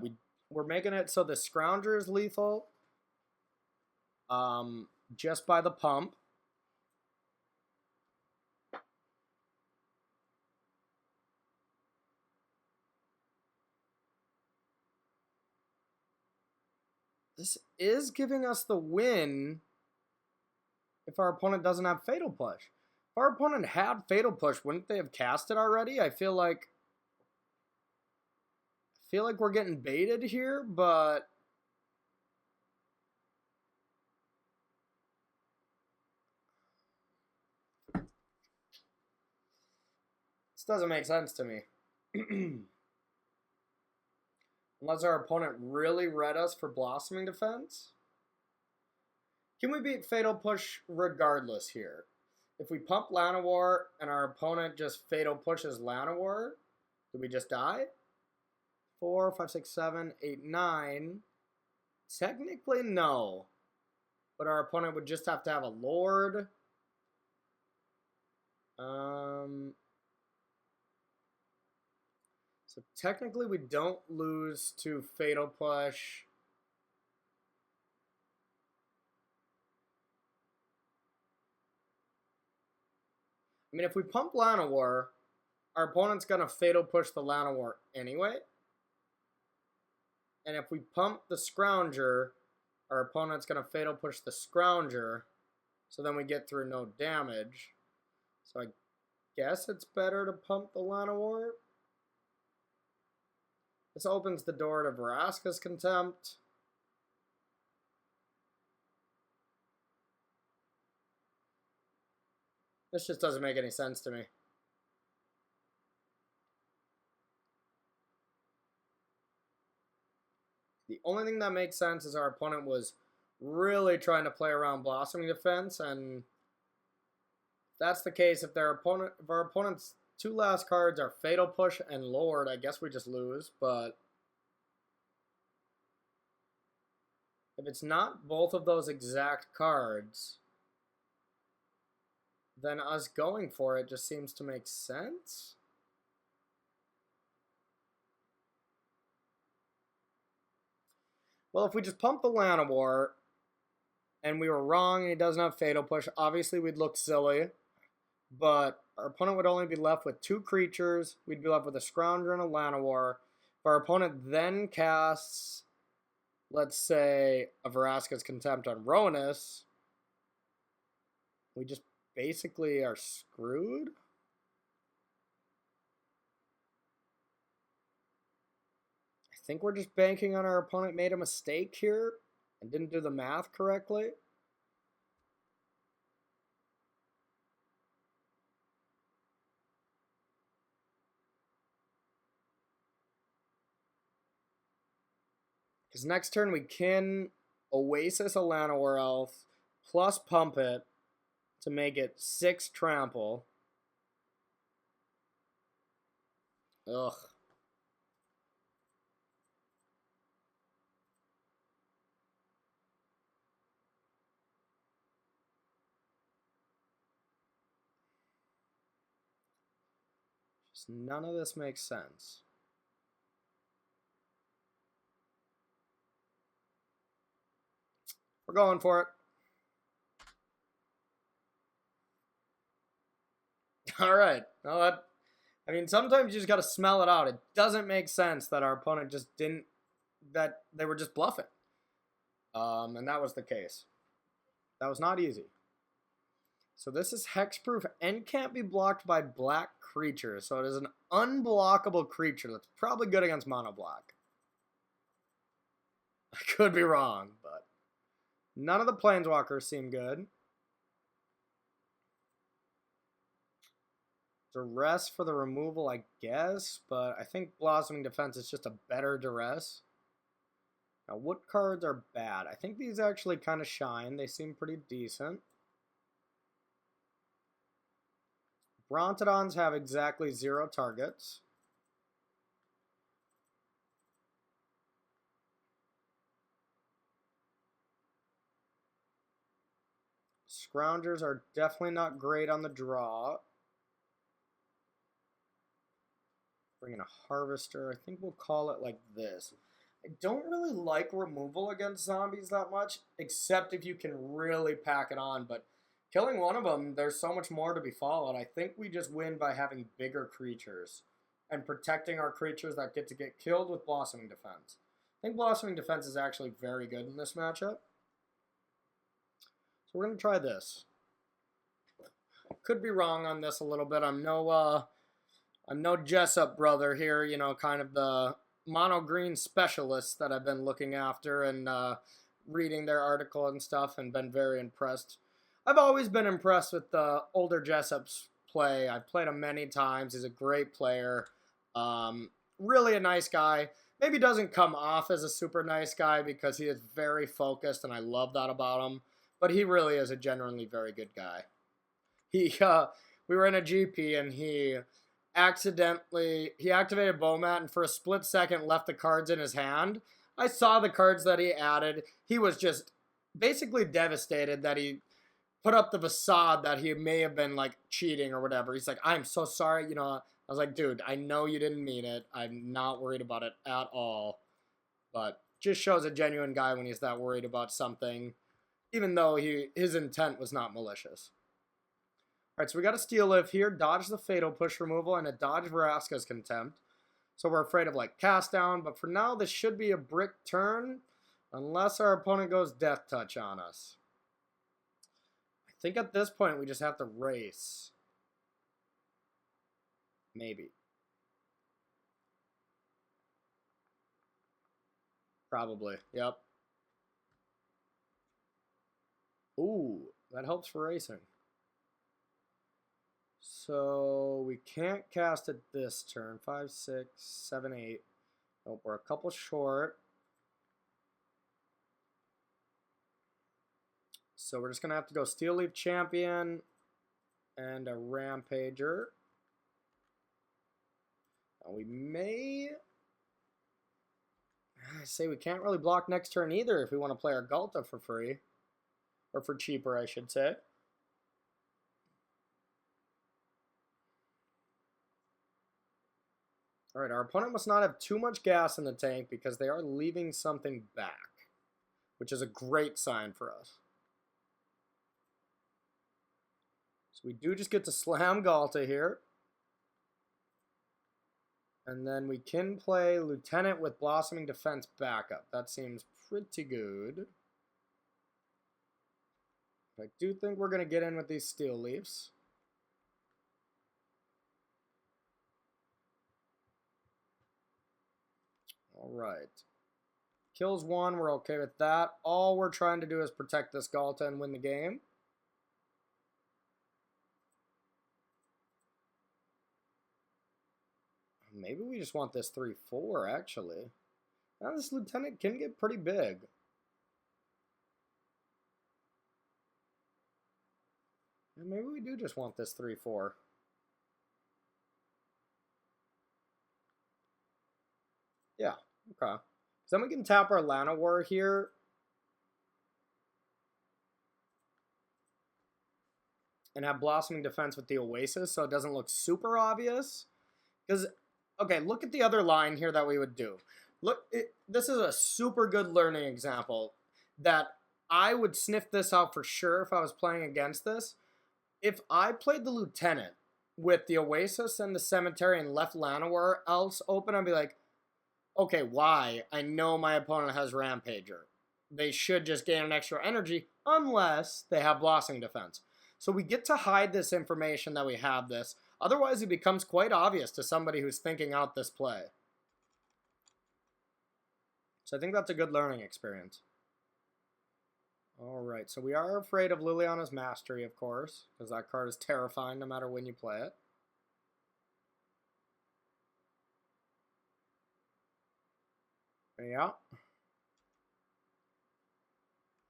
we're making it so the Scrounger is lethal just by the pump. This is giving us the win if our opponent doesn't have Fatal Push. If our opponent had Fatal Push, wouldn't they have cast it already? I feel like we're getting baited here, but this doesn't make sense to me. Unless our opponent really read us for Blossoming Defense. Can we beat Fatal Push regardless here? If we pump Llanowar and our opponent just Fatal Pushes Llanowar, do we just die? 4, 5, 6, 7, 8, 9. Technically, no. But our opponent would just have to have a Lord. So technically, we don't lose to Fatal Push. I mean, if we pump Llanowar, our opponent's going to Fatal Push the Llanowar anyway. And if we pump the Scrounger, our opponent's going to Fatal Push the Scrounger. So then we get through no damage. So I guess it's better to pump the Llanowar. This opens the door to Vraska's Contempt. This just doesn't make any sense to me. The only thing that makes sense is our opponent was really trying to play around Blossoming Defense, and if that's the case, if our opponent's two last cards are Fatal Push and Lord, I guess we just lose, but if it's not both of those exact cards, then us going for it just seems to make sense. Well, if we just pump the Llanowar and we were wrong and he doesn't have Fatal Push, obviously we'd look silly. But our opponent would only be left with 2 creatures. We'd be left with a Scrounger and a Llanowar. If our opponent then casts, let's say, a Vraska's Contempt on Ronis, we just basically are screwed. I think we're just banking on our opponent made a mistake here and didn't do the math correctly. Because next turn we can Oasis a Llanowar Elf plus pump it to make it 6 trample. Ugh. Just none of this makes sense. We're going for it. All right. Well, I mean, sometimes you just got to smell it out. It doesn't make sense that our opponent just didn't, that they were just bluffing. And that was the case. That was not easy. So this is hexproof and can't be blocked by black creatures. So it is an unblockable creature that's probably good against mono black. I could be wrong, but none of the planeswalkers seem good. Duress for the removal, I guess, but I think Blossoming Defense is just a better Duress. Now, what cards are bad? I think these actually kind of shine. They seem pretty decent. Brontodons have exactly 0 targets. Scroungers are definitely not great on the draw. Bring in a Harvester. I think we'll call it like this. I don't really like removal against zombies that much, except if you can really pack it on. But killing one of them, there's so much more to be followed. I think we just win by having bigger creatures and protecting our creatures that get killed with Blossoming Defense. I think Blossoming Defense is actually very good in this matchup. So we're going to try this. could be wrong on this a little bit. I'm no Jessup brother here, you know, kind of the mono green specialist that I've been looking after and reading their article and stuff and been very impressed. I've always been impressed with the older Jessup's play. I've played him many times. He's a great player. Really a nice guy. Maybe doesn't come off as a super nice guy because he is very focused, and I love that about him. But he really is a genuinely very good guy. We were in a GP, and he activated Bowmat, and for a split second left the cards in his hand. I saw the cards that he added. He was just basically devastated that he put up the facade that he may have been like cheating or whatever. He's like, I'm so sorry, you know. I was like, dude, I know you didn't mean it. I'm not worried about it at all. But just shows a genuine guy when he's that worried about something, even though his intent was not malicious. All right, so we got a Steel Lift here, dodge the Fatal Push removal, and a dodge Vraska's Contempt. So we're afraid of like Cast Down, but for now this should be a brick turn, unless our opponent goes Death Touch on us. I think at this point we just have to race. Maybe. Probably, yep. Ooh, that helps for racing. So we can't cast it this turn. 5, 6, 7, 8. Nope, we're a couple short. So we're just going to have to go Steel Leaf Champion and a Rampager. Now we may... I say we can't really block next turn either if we want to play our Ghalta for free. Or for cheaper, I should say. Alright, our opponent must not have too much gas in the tank because they are leaving something back, which is a great sign for us. So we do just get to slam Ghalta here. And then we can play Lieutenant with Blossoming Defense backup. That seems pretty good. I do think we're going to get in with these Steel Leafs. Alright. Kills one, we're okay with that. All we're trying to do is protect this Ghalta and win the game. Maybe we just want this 3-4, actually. Now this Lieutenant can get pretty big. And maybe we do just want this 3-4. Yeah, okay. So then we can tap our Llanowar here. And have Blossoming Defense with the Oasis so it doesn't look super obvious. Because, okay, look at the other line here that we would do. Look, this is a super good learning example that I would sniff this out for sure if I was playing against this. If I played the Lieutenant with the Oasis and the Cemetery and left Llanowar Elves open, I'd be like, okay, why? I know my opponent has Rampager. They should just gain an extra energy unless they have Blossoming Defense. So we get to hide this information that we have this. Otherwise, it becomes quite obvious to somebody who's thinking out this play. So I think that's a good learning experience. Alright, so we are afraid of Liliana's Mastery, of course, because that card is terrifying no matter when you play it. Yeah.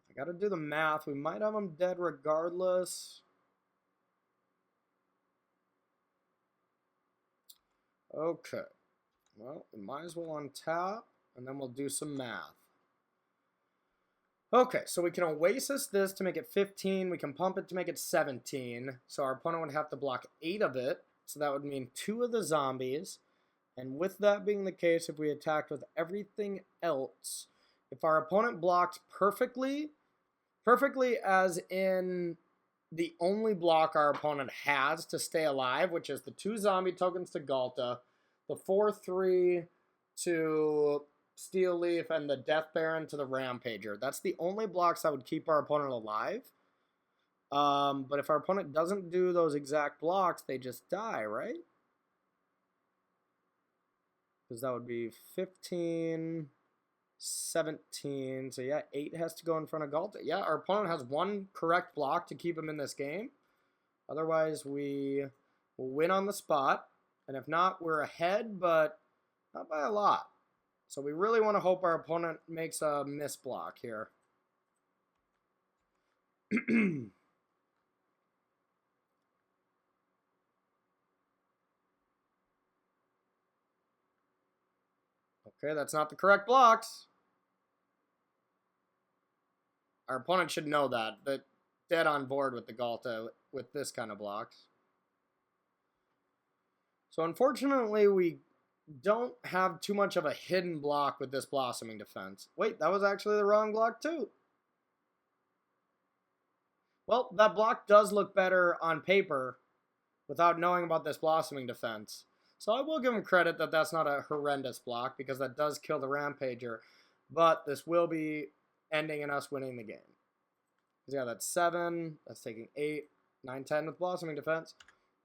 I gotta do the math. We might have him dead regardless. Okay. Well, we might as well untap, and then we'll do some math. Okay, so we can Oasis this to make it 15. We can pump it to make it 17. So our opponent would have to block 8 of it. So that would mean 2 of the zombies. And with that being the case, if we attacked with everything else, if our opponent blocked perfectly as in the only block our opponent has to stay alive, which is the 2 zombie tokens to Ghalta, the 4/3 to Steel Leaf, and the Death Baron to the Rampager. That's the only blocks that would keep our opponent alive. But if our opponent doesn't do those exact blocks, they just die, right? Because that would be 15, 17. So yeah, 8 has to go in front of Ghalta. Yeah, our opponent has one correct block to keep him in this game. Otherwise, we will win on the spot. And if not, we're ahead, but not by a lot. So we really want to hope our opponent makes a miss block here. Okay, that's not the correct blocks. Our opponent should know that. They're dead on board with the Ghalta with this kind of blocks. So unfortunately, we don't have too much of a hidden block with this Blossoming Defense. Wait, that was actually the wrong block too. Well, that block does look better on paper without knowing about this Blossoming Defense. So I will give him credit that that's not a horrendous block because that does kill the Rampager. But this will be ending in us winning the game. Yeah, that's 7. That's taking 8. 9, 10 with Blossoming Defense.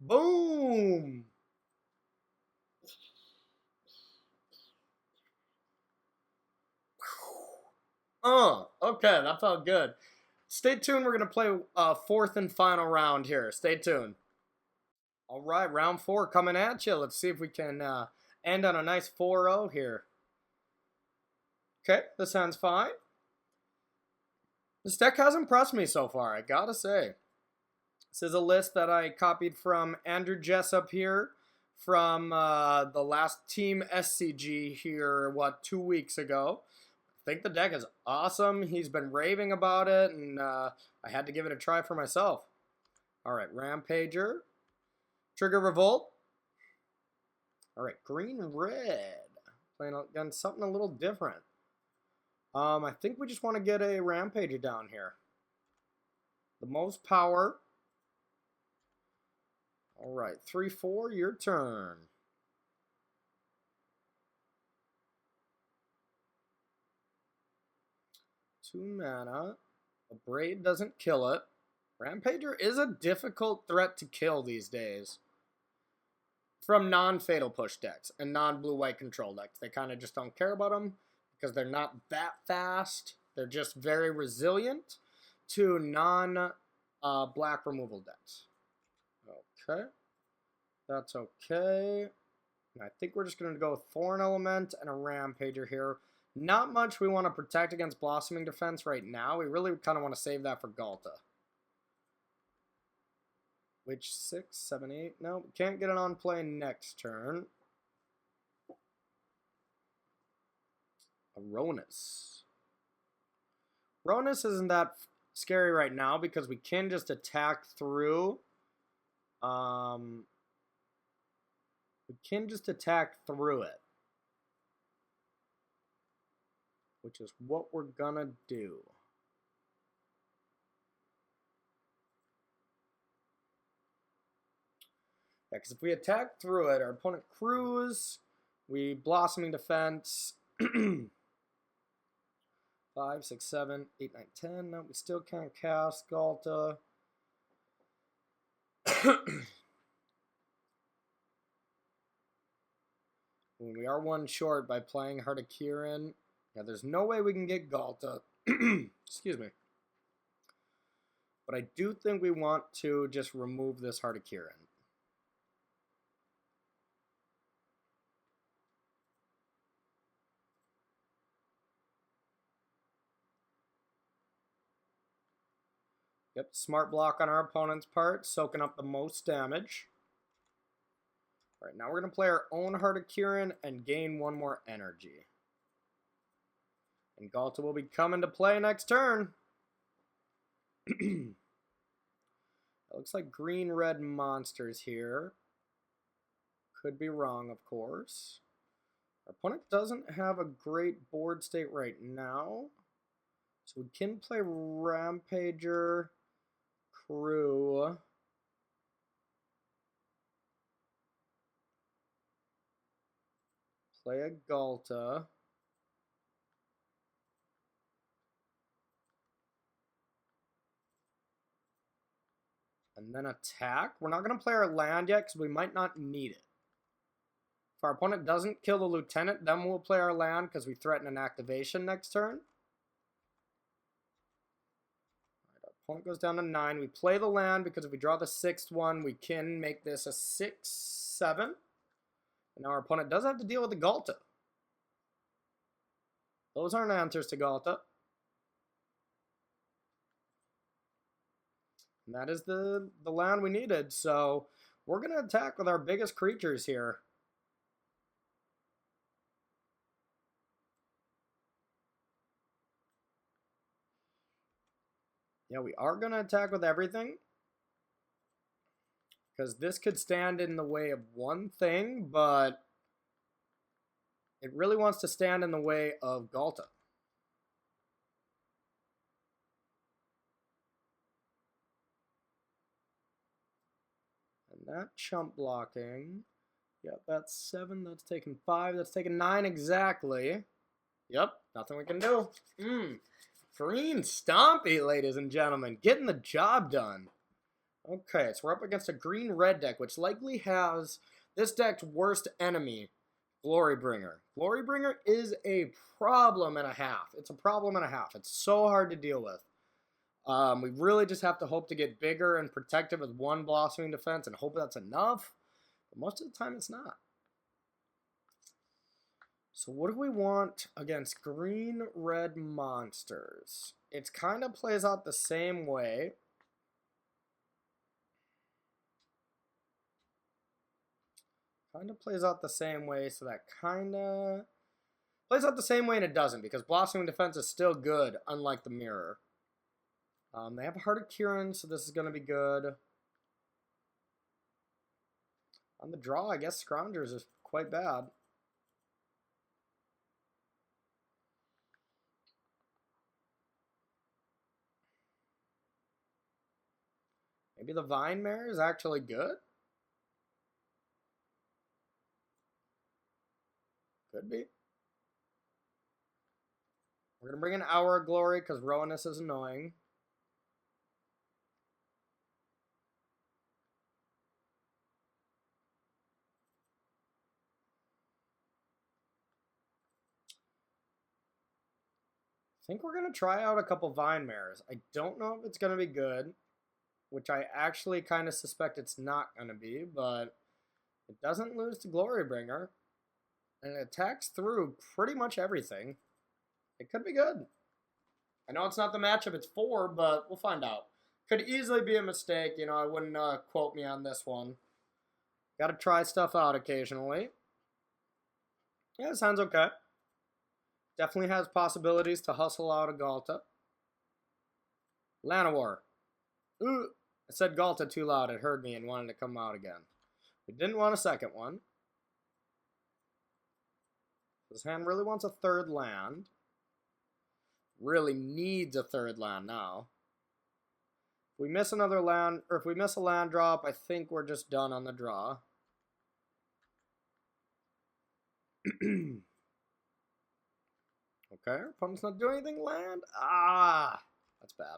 Boom! Okay, that felt good. Stay tuned. We're going to play fourth and final round here. Stay tuned. All right, round 4 coming at you. Let's see if we can end on a nice 4-0 here. Okay, this sounds fine. This deck has impressed me so far, I gotta say. This is a list that I copied from Andrew Jessup here from the last Team SCG here, 2 weeks ago. I think the deck is awesome. He's been raving about it, and I had to give it a try for myself. All right, Rampager. Trigger Revolt. All right, green-red. Playing against something a little different. I think we just want to get a Rampager down here. The most power. All right, 3-4, your turn. Two mana. A Braid doesn't kill it. Rampager is a difficult threat to kill these days. From non-fatal push decks and non-blue-white control decks. They kind of just don't care about them because they're not that fast. They're just very resilient to non-black removal decks. Okay. That's okay. And I think we're just going to go Thorn Element and a Rampager here. Not much we want to protect against Blossoming Defense right now. We really kind of want to save that for Ghalta. Which 6, 7, 8? No, can't get it on play next turn. Aronis. Aronis isn't that scary right now because we can just attack through. We can just attack through it. Which is what we're gonna do. Yeah, because if we attack through it, our opponent crews, we Blossoming Defense. 5, 6, 7, 8, 9, 10. No, we still can't cast Ghalta. We are one short by playing Heart of Kiran. Yeah, there's no way we can get Ghalta. Excuse me. But I do think we want to just remove this Heart of Kiran. Yep, smart block on our opponent's part, soaking up the most damage. All right, now we're going to play our own Heart of Kiran and gain 1 more energy. And Ghalta will be coming to play next turn. It looks like green-red monsters here. Could be wrong, of course. Our opponent doesn't have a great board state right now. So we can play Rampager, Crew. Play a Ghalta. And then attack. We're not going to play our land yet because we might not need it. If our opponent doesn't kill the lieutenant, then we'll play our land because we threaten an activation next turn. Alright, our opponent goes down to 9. We play the land because if we draw the 6th one, we can make this a 6/7. And now our opponent does have to deal with the Ghalta. Those aren't answers to Ghalta. And that is the land we needed. So we're going to attack with our biggest creatures here. Yeah, we are going to attack with everything. Because this could stand in the way of one thing, but it really wants to stand in the way of Ghalta. And that chump blocking. Yep, that's 7. That's taken 5. That's taken 9 exactly. Yep, nothing we can do. Green Stompy, ladies and gentlemen. Getting the job done. Okay, so we're up against a green-red deck, which likely has this deck's worst enemy, Glorybringer. Glorybringer is a problem and a half. It's a problem and a half. It's so hard to deal with. We really just have to hope to get bigger and protective with one Blossoming Defense and hope that's enough. But most of the time, it's not. So what do we want against green-red monsters? It kind of plays out the same way. Kind of plays out the same way, so that kind of plays out the same way and it doesn't, because Blossoming Defense is still good, unlike the Mirror. They have a Heart of Kiran, so this is going to be good. On the draw, I guess Scroungers is quite bad. Maybe the Vine Mare is actually good? Could be. We're going to bring in Hour of Glory because Rowanus is annoying. I think we're going to try out a couple Vine Mares. I don't know if it's going to be good, which I actually kind of suspect it's not going to be, but it doesn't lose to Glorybringer, and it attacks through pretty much everything. It could be good. I know it's not the matchup it's for, but we'll find out. Could easily be a mistake. You know, I wouldn't quote me on this one. Got to try stuff out occasionally. Yeah, it sounds okay. Definitely has possibilities to hustle out a Ghalta. Llanowar. Ooh, I said Ghalta too loud. It heard me and wanted to come out again. We didn't want a second one. This hand really wants a third land. Really needs a third land now. If we miss another land, or if we miss a land drop, I think we're just done on the draw. Okay, our opponent's not doing anything land. Ah, that's bad.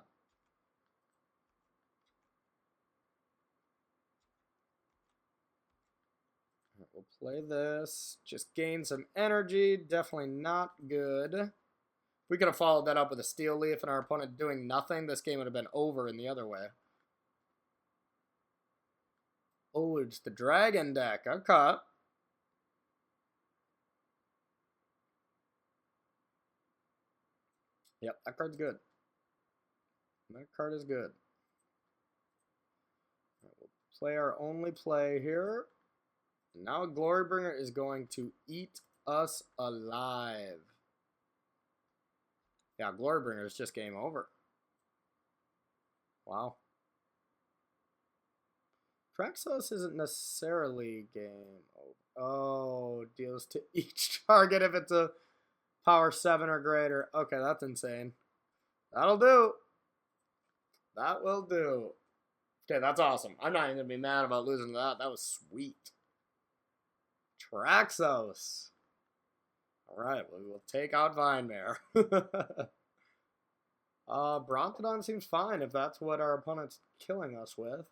Right, we'll play this. Just gain some energy. Definitely not good. If we could have followed that up with a Steel Leaf and our opponent doing nothing, this game would have been over in the other way. Oh, it's the Dragon deck. Okay. Yep, that card's good. That card is good. Right, we'll play our only play here. And now Glorybringer is going to eat us alive. Yeah, Glorybringer is just game over. Wow. Traxos isn't necessarily game over. Oh, deals to each target if it's a power 7 or greater. Okay, that's insane. That'll do. That will do. Okay, that's awesome. I'm not even going to be mad about losing that. That was sweet. Traxos. Alright, well, we'll take out Vinemare. Brontodon seems fine if that's what our opponent's killing us with.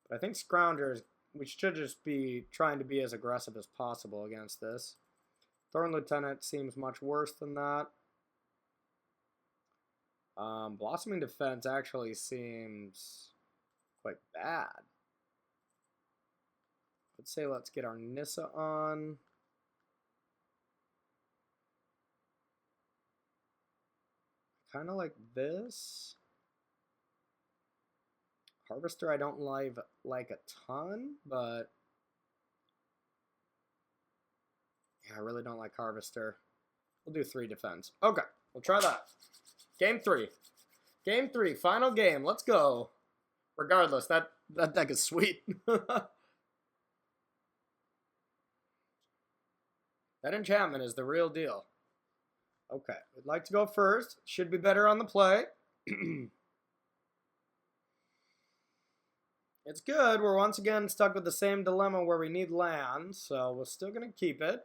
But I think Scroungers, we should just be trying to be as aggressive as possible against this. Thorn Lieutenant seems much worse than that. Blossoming Defense actually seems quite bad. Let's say let's get our Nissa on. Kind of like this. Harvester I don't like a ton, but yeah, I really don't like Harvester. We'll do 3 defense. Okay, we'll try that. Game 3. Game 3, final game. Let's go. Regardless, that deck is sweet. That enchantment is the real deal. Okay, we'd like to go first. Should be better on the play. It's good. We're once again stuck with the same dilemma where we need land, so we're still going to keep it.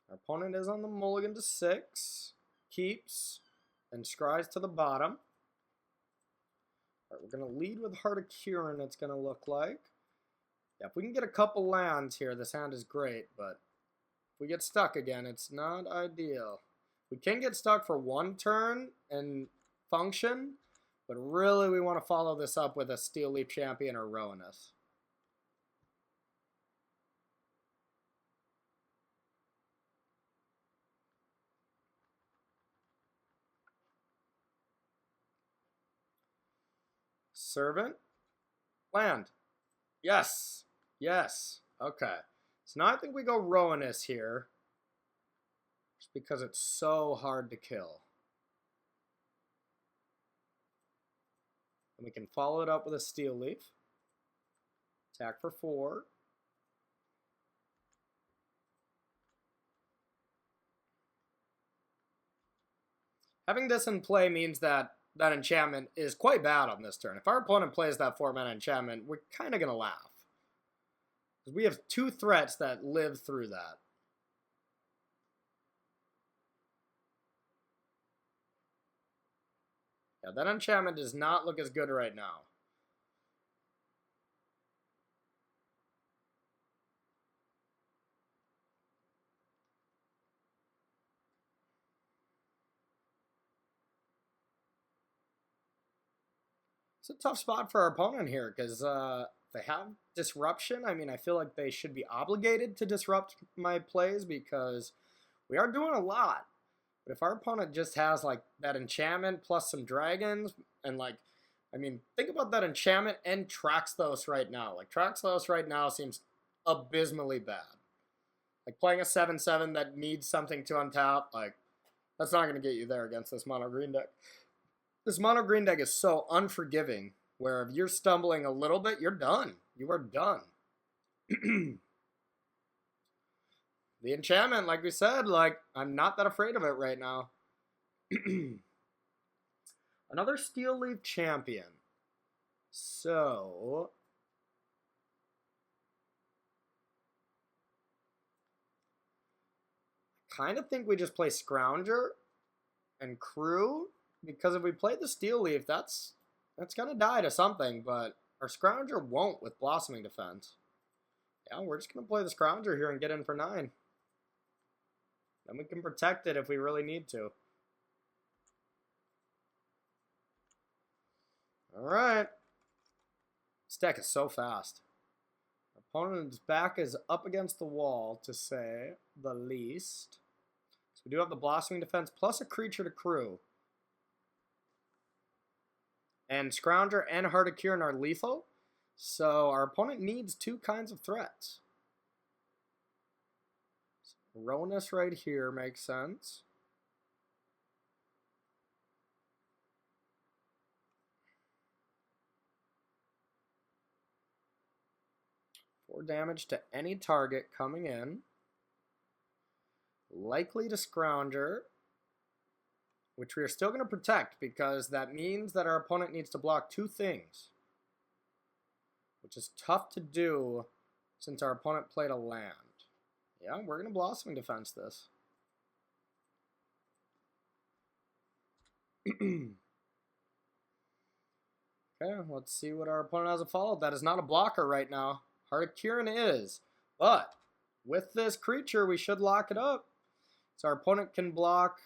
Our opponent is on the mulligan to 6. Keeps. And scries to the bottom. Alright, we're going to lead with Heart of Kiran, it's going to look like. Yeah, if we can get a couple lands here, this hand is great, but if we get stuck again, it's not ideal. We can get stuck for 1 turn and function, but really we want to follow this up with a Steel Leaf Champion or Rowanus. Servant. Land. Yes. Yes. Okay. So now I think we go Rowanus here. Just because it's so hard to kill. And we can follow it up with a Steel Leaf. Attack for 4. Having this in play means that that enchantment is quite bad on this turn. If our opponent plays that 4-mana enchantment, we're kind of going to laugh. Because we have 2 threats that live through that. Yeah, that enchantment does not look as good right now. It's a tough spot for our opponent here because they have disruption. I mean, I feel like they should be obligated to disrupt my plays because we are doing a lot. But if our opponent just has like that enchantment plus some dragons and like, I mean, think about that enchantment and Traxthos right now. Like Traxthos right now seems abysmally bad. Like playing a 7/7 that needs something to untap, like that's not going to get you there against this mono green deck. This mono green deck is so unforgiving, where if you're stumbling a little bit, you're done. You are done. The enchantment, like we said, like, I'm not that afraid of it right now. Another Steel Leaf Champion. So, I kind of think we just play Scrounger and Crew. Because if we play the Steel Leaf, that's going to die to something, but our Scrounger won't with Blossoming Defense. Yeah, we're just going to play the Scrounger here and get in for 9. Then we can protect it if we really need to. Alright. This deck is so fast. Our opponent's back is up against the wall, to say the least. So we do have the Blossoming Defense plus a creature to Crew. And Scrounger and Heart of Kiran are lethal, so our opponent needs 2 kinds of threats. So Rowanus right here makes sense. Four damage to any target coming in. Likely to Scrounger, which we are still going to protect because that means that our opponent needs to block 2 things, which is tough to do since our opponent played a land. Yeah, we're going to Blossoming Defense this. Okay, let's see what our opponent has a follow. That is not a blocker right now. Heart of Kiran is. But with this creature, we should lock it up. So our opponent can block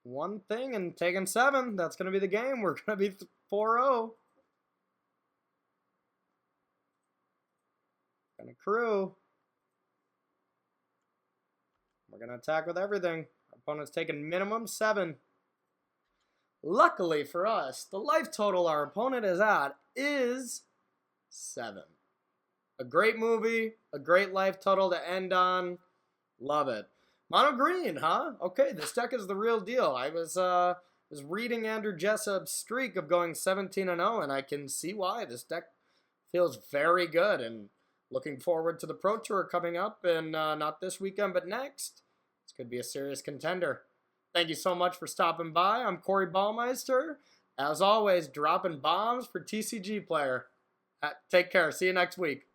one thing and take in 7. That's going to be the game. We're going to be 4-0. Gonna crew. We're going to attack with everything. Our opponent's taking minimum 7. Luckily for us, the life total our opponent is at is 7. A great movie, a great life total to end on. Love it. Mono green, huh? Okay, this deck is the real deal. I was reading Andrew Jessup's streak of going 17-0, and I can see why. This deck feels very good, and looking forward to the Pro Tour coming up, and not this weekend, but next. This could be a serious contender. Thank you so much for stopping by. I'm Corey Baumeister. As always, dropping bombs for TCG Player. Take care. See you next week.